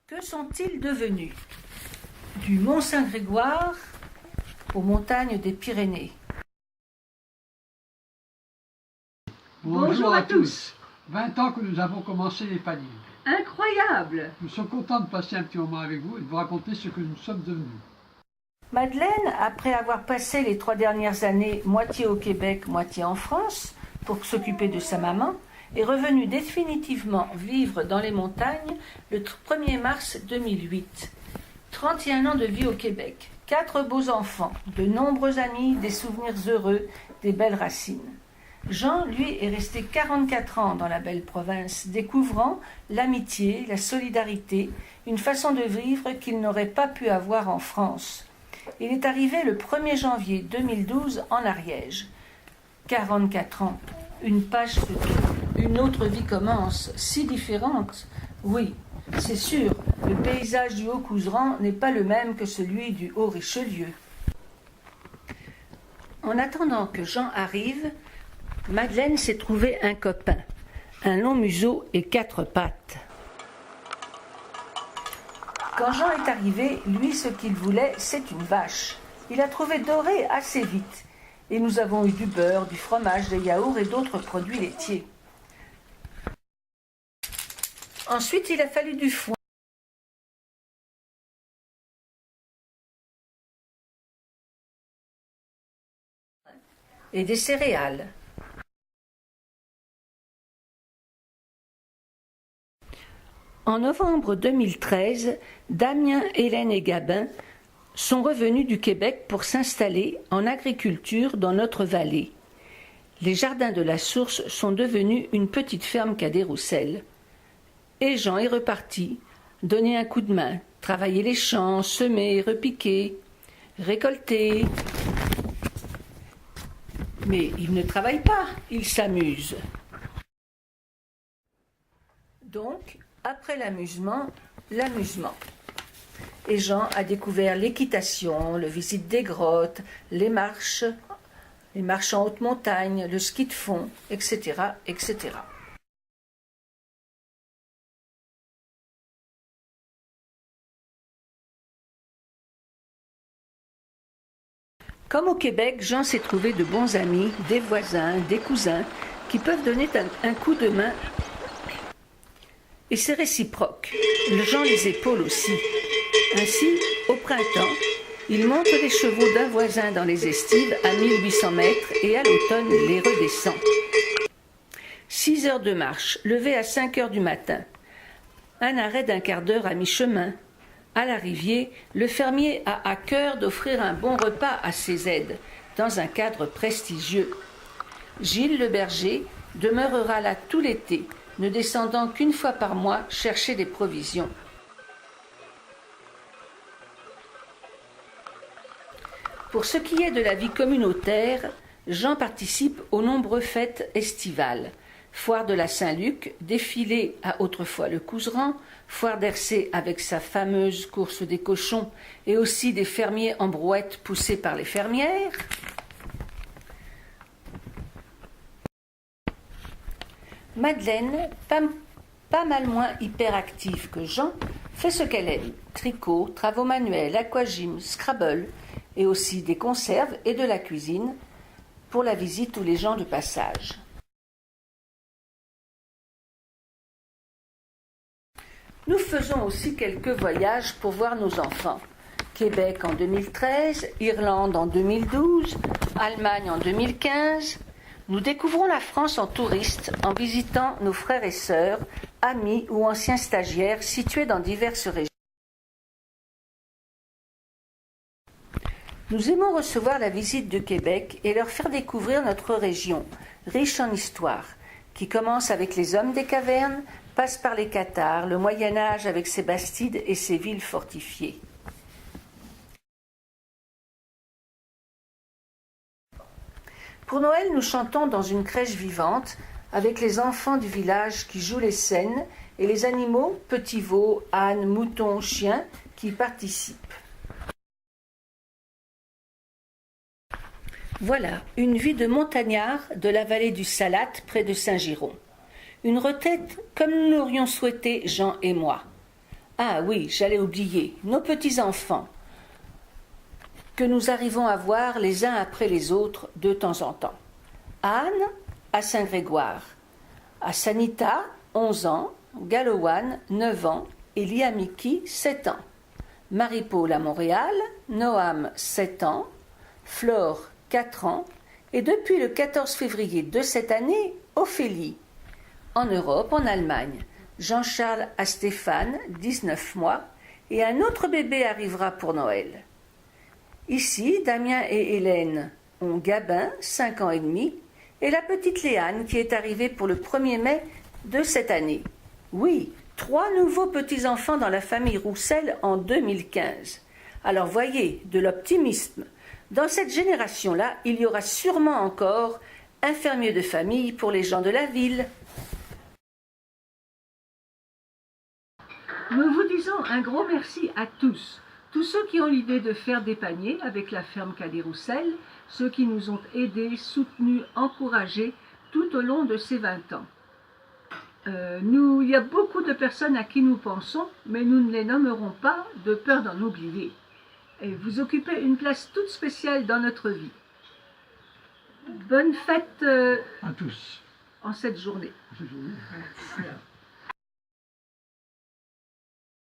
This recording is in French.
Que sont-ils devenus? Du Mont Saint-Grégoire aux montagnes des Pyrénées. Bonjour à tous. 20 ans que nous avons commencé les paniers. Incroyable! Nous sommes contents de passer un petit moment avec vous et de vous raconter ce que nous sommes devenus. Madeleine, après avoir passé les 3 dernières années moitié au Québec, moitié en France, pour s'occuper de sa maman, est revenue définitivement vivre dans les montagnes le 1er mars 2008. 31 ans de vie au Québec, 4 beaux enfants, de nombreux amis, des souvenirs heureux, des belles racines. Jean, lui, est resté 44 ans dans la belle province, découvrant l'amitié, la solidarité, une façon de vivre qu'il n'aurait pas pu avoir en France. Il est arrivé le 1er janvier 2012 en Ariège. 44 ans, une page se tourne, une autre vie commence, si différente. Oui, c'est sûr, le paysage du Haut-Couserans n'est pas le même que celui du Haut-Richelieu. En attendant que Jean arrive, Madeleine s'est trouvé un copain, un long museau et 4 pattes. Quand Jean est arrivé, lui, ce qu'il voulait, c'est une vache. Il a trouvé Dorée assez vite. Et nous avons eu du beurre, du fromage, des yaourts et d'autres produits laitiers. Ensuite, il a fallu du foin. Et des céréales. En novembre 2013, Damien, Hélène et Gabin sont revenus du Québec pour s'installer en agriculture dans notre vallée. Les jardins de la Source sont devenus une petite ferme Cadet-Roussel. Et Jean est reparti, donner un coup de main, travailler les champs, semer, repiquer, récolter. Mais il ne travaille pas, il s'amuse. Donc, après l'amusement, l'amusement. Et Jean a découvert l'équitation, le visite des grottes, les marches en haute montagne, le ski de fond, etc., etc. Comme au Québec, Jean s'est trouvé de bons amis, des voisins, des cousins, qui peuvent donner un coup de main. Et c'est réciproque. Jean les épaule aussi. Ainsi, au printemps, il monte les chevaux d'un voisin dans les estives à 1800 mètres et à l'automne les redescend. 6 heures de marche, levé à 5 heures du matin. Un arrêt d'1 quart d'heure à mi-chemin. À l'arrivée, le fermier a à cœur d'offrir un bon repas à ses aides, dans un cadre prestigieux. Gilles le berger demeurera là tout l'été, ne descendant qu'une fois par mois chercher des provisions. Pour ce qui est de la vie communautaire, Jean participe aux nombreuses fêtes estivales. Foire de la Saint-Luc, défilé à autrefois le Couserans, foire d'Hercé avec sa fameuse course des cochons et aussi des fermiers en brouette poussés par les fermières. Madeleine, pas mal moins hyperactive que Jean, fait ce qu'elle aime. Tricot, travaux manuels, aquagym, Scrabble, et aussi des conserves et de la cuisine pour la visite ou les gens de passage. Nous faisons aussi quelques voyages pour voir nos enfants. Québec en 2013, Irlande en 2012, Allemagne en 2015. Nous découvrons la France en touriste en visitant nos frères et sœurs, amis ou anciens stagiaires situés dans diverses régions. Nous aimons recevoir la visite de Québec et leur faire découvrir notre région, riche en histoire, qui commence avec les hommes des cavernes, passe par les cathares, le Moyen-Âge avec ses bastides et ses villes fortifiées. Pour Noël, nous chantons dans une crèche vivante avec les enfants du village qui jouent les scènes et les animaux, petits veaux, ânes, moutons, chiens, qui participent. Voilà, une vie de montagnard de la vallée du Salat, près de Saint-Giron. Une retraite comme nous l'aurions souhaité, Jean et moi. Ah oui, j'allais oublier, nos petits-enfants, que nous arrivons à voir les uns après les autres de temps en temps. Anne à Saint-Grégoire, à Sanita, 11 ans, Galowan, 9 ans, et Liamiki, 7 ans. Marie-Paul à Montréal, Noam, 7 ans, Flore, 4 ans, et depuis le 14 février de cette année, Ophélie. En Europe, en Allemagne, Jean-Charles à Stéphane, 19 mois, et un autre bébé arrivera pour Noël. Ici, Damien et Hélène ont Gabin, 5 ans et demi, et la petite Léane qui est arrivée pour le 1er mai de cette année. Oui, 3 nouveaux petits-enfants dans la famille Roussel en 2015. Alors voyez, de l'optimisme. Dans cette génération-là, il y aura sûrement encore un fermier de famille pour les gens de la ville. Nous vous disons un gros merci à tous ceux qui ont l'idée de faire des paniers avec la ferme Cadet-Roussel, ceux qui nous ont aidés, soutenus, encouragés tout au long de ces 20 ans. Il y a beaucoup de personnes à qui nous pensons, mais nous ne les nommerons pas de peur d'en oublier. Et vous occupez une place toute spéciale dans notre vie. Bonne fête À tous. en cette journée. Voilà.